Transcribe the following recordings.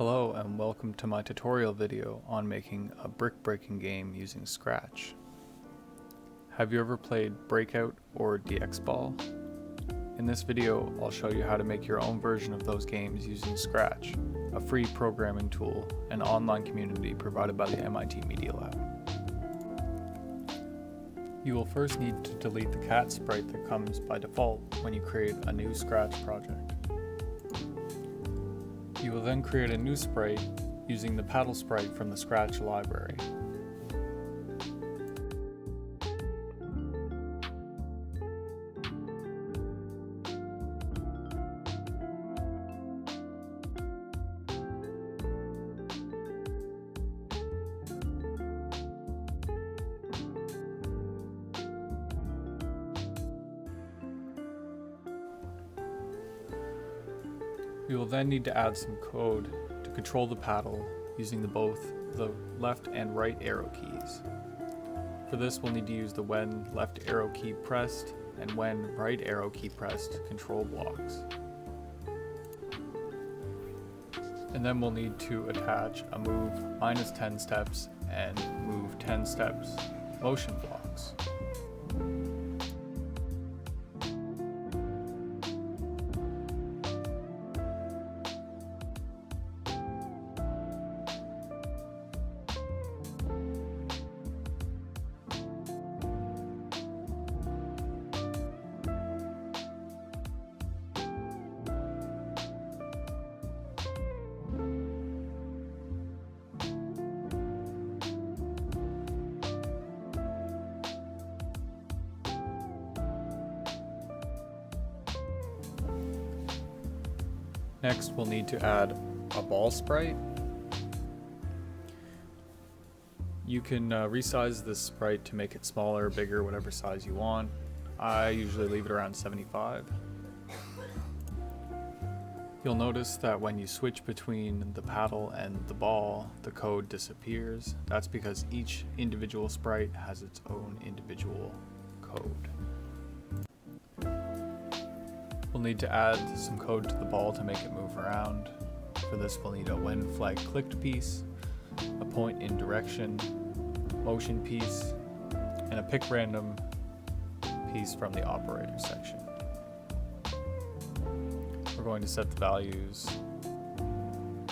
Hello and welcome to my tutorial video on making a brick breaking game using Scratch. Have you ever played Breakout or DXball? In this video I'll show you how to make your own version of those games using Scratch, a free programming tool and online community provided by the MIT Media Lab. You will first need to delete the cat sprite that comes by default when you create a new Scratch project. You will then create a new sprite using the paddle sprite from the Scratch library. We will then need to add some code to control the paddle using both the left and right arrow keys. For this we'll need to use the when left arrow key pressed and when right arrow key pressed control blocks. And then we'll need to attach a move -10 steps and move 10 steps motion blocks. Next, we'll need to add a ball sprite. You can resize this sprite to make it smaller, bigger, whatever size you want. I usually leave it around 75. You'll notice that when you switch between the paddle and the ball, the code disappears. That's because each individual sprite has its own individual code. We'll need to add some code to the ball to make it move around. For this we'll need a when flag clicked piece, a point in direction, motion piece, and a pick random piece from the operator section. We're going to set the values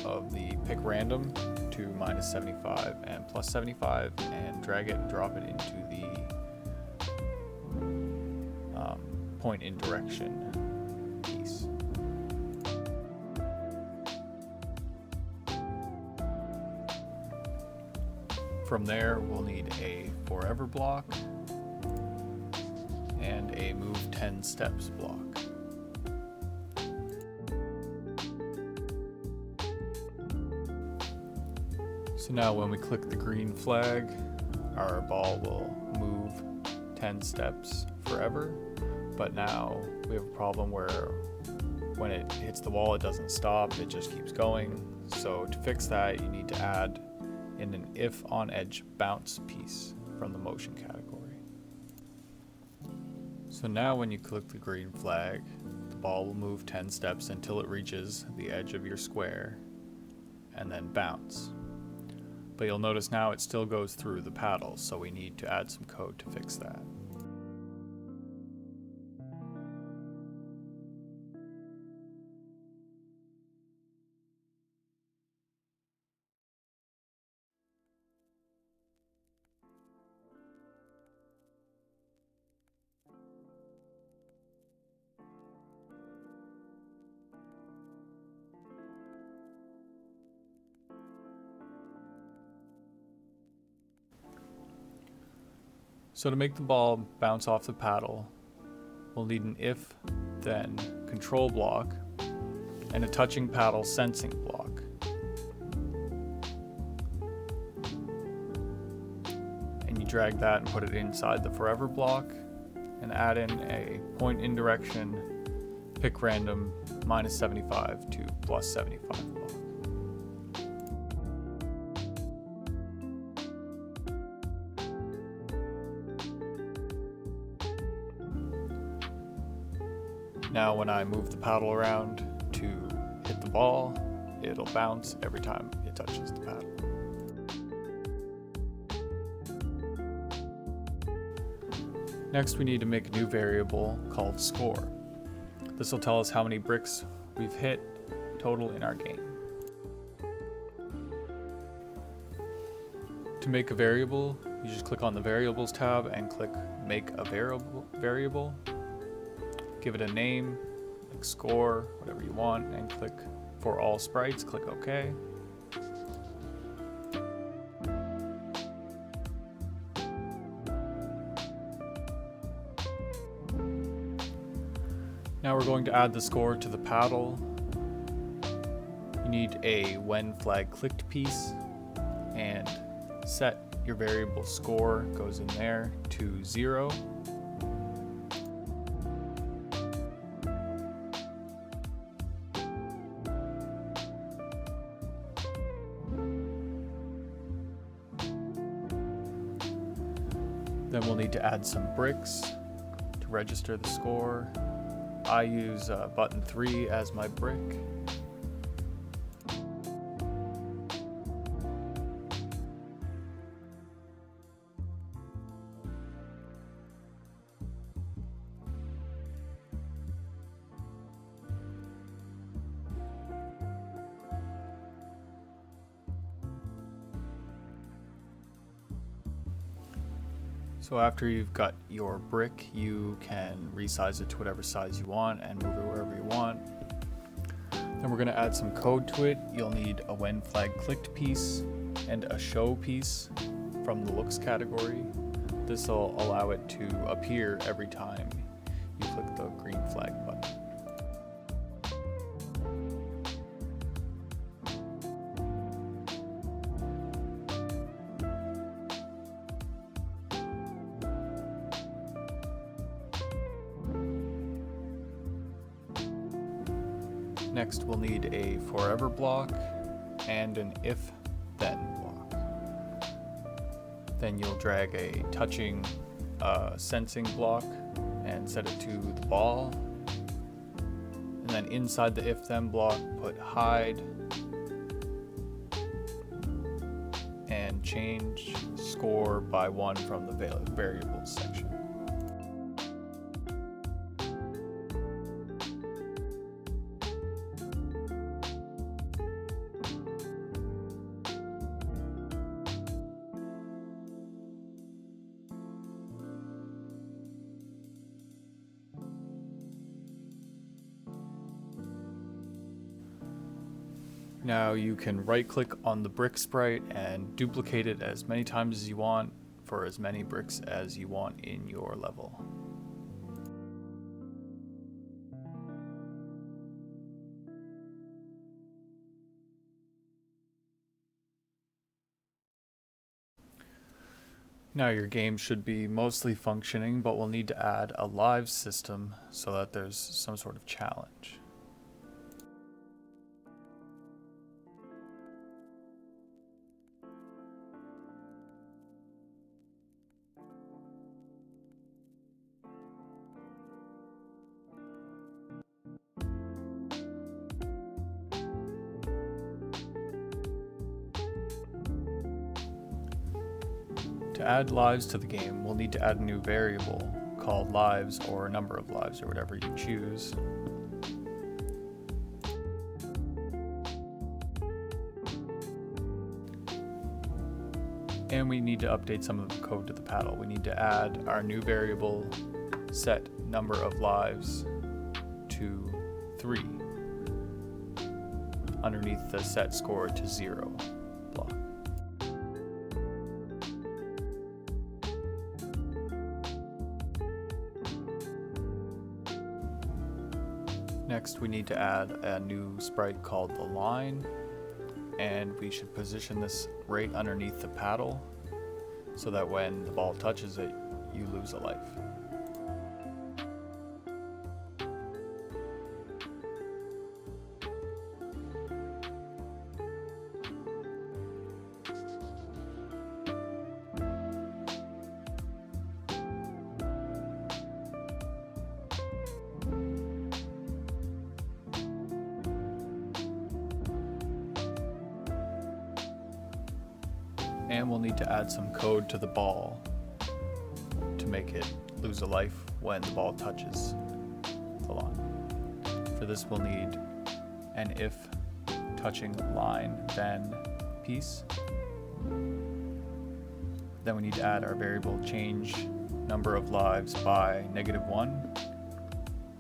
of the pick random to -75 and +75 and drag it and drop it into the point in direction piece. From there, we'll need a forever block and a move 10 steps block. So now when we click the green flag, our ball will move 10 steps forever, but now we have a problem where when it hits the wall it doesn't stop, it just keeps going. So to fix that you need to add in an if on edge bounce piece from the motion category. So now when you click the green flag, the ball will move 10 steps until it reaches the edge of your square and then bounce. But you'll notice now it still goes through the paddle, so we need to add some code to fix that. So to make the ball bounce off the paddle, we'll need an if then control block and a touching paddle sensing block. And you drag that and put it inside the forever block and add in a point in direction pick random -75 to +75 block. Now when I move the paddle around to hit the ball, it'll bounce every time it touches the paddle. Next, we need to make a new variable called score. This will tell us how many bricks we've hit total in our game. To make a variable, you just click on the Variables tab and click Make a Variable. Give it a name, like score, whatever you want, and click For All Sprites, click OK. Now we're going to add the score to the paddle. You need a when flag clicked piece and set your variable score goes in there to 0. Then we'll need to add some bricks to register the score. I use button 3 as my brick. So after you've got your brick, you can resize it to whatever size you want and move it wherever you want. Then we're going to add some code to it. You'll need a when flag clicked piece and a show piece from the looks category. This will allow it to appear every time you click the green flag button. Next, we'll need a forever block and an if-then block. Then you'll drag a touching sensing block and set it to the ball. And then inside the if-then block, put hide and change score by 1 from the variables section. Now you can right click on the brick sprite and duplicate it as many times as you want for as many bricks as you want in your level. Now your game should be mostly functioning, but we'll need to add a live system so that there's some sort of challenge. To add lives to the game, we'll need to add a new variable called lives or number of lives or whatever you choose. And we need to update some of the code to the paddle. We need to add our new variable set number of lives to 3 underneath the set score to 0 block. Next, we need to add a new sprite called the line, and we should position this right underneath the paddle so that when the ball touches it, you lose a life. And we'll need to add some code to the ball to make it lose a life when the ball touches the line. For this we'll need an if touching line then piece. Then we need to add our variable change number of lives by -1,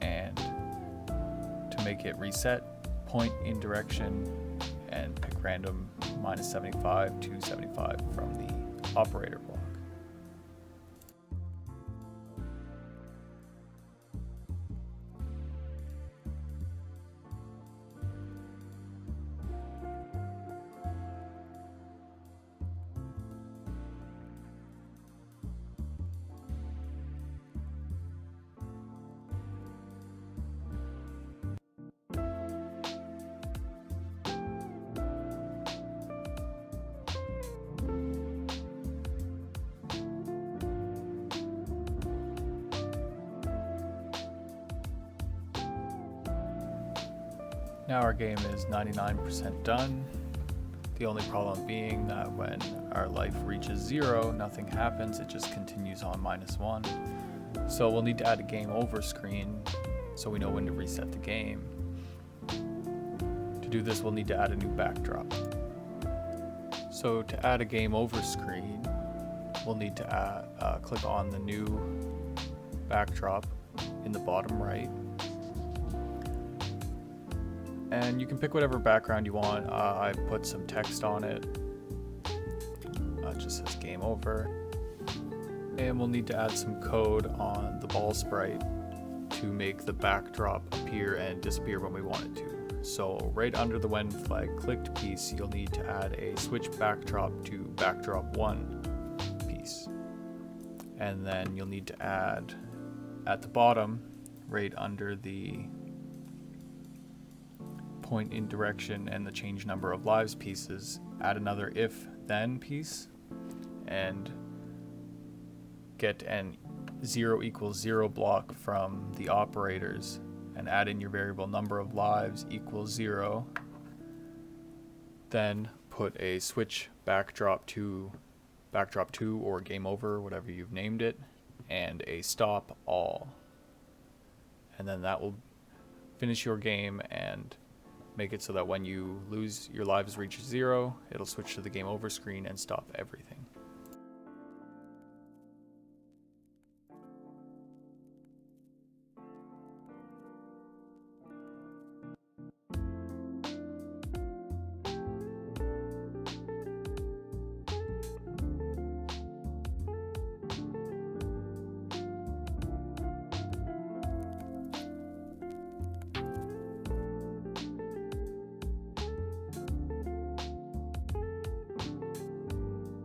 and to make it reset, point in direction and pick random -75 to 75 from the operator block. Now our game is 99% done. The only problem being that when our life reaches 0, nothing happens, it just continues on -1. So we'll need to add a game over screen so we know when to reset the game. To do this, we'll need to add a new backdrop. So to add a game over screen, we'll need to click on the new backdrop in the bottom right. And you can pick whatever background you want. I put some text on it. It just says game over. And we'll need to add some code on the ball sprite to make the backdrop appear and disappear when we want it to. So right under the when flag clicked piece, you'll need to add a switch backdrop to backdrop 1 piece. And then you'll need to add at the bottom, right under the point in direction and the change number of lives pieces, add another if then piece and get an 0 equals 0 block from the operators and add in your variable number of lives equals 0. Then put a switch backdrop to backdrop 2 or game over, whatever you've named it, and a stop all. And then that will finish your game and make it so that when you lose your lives reach 0, it'll switch to the game over screen and stop everything.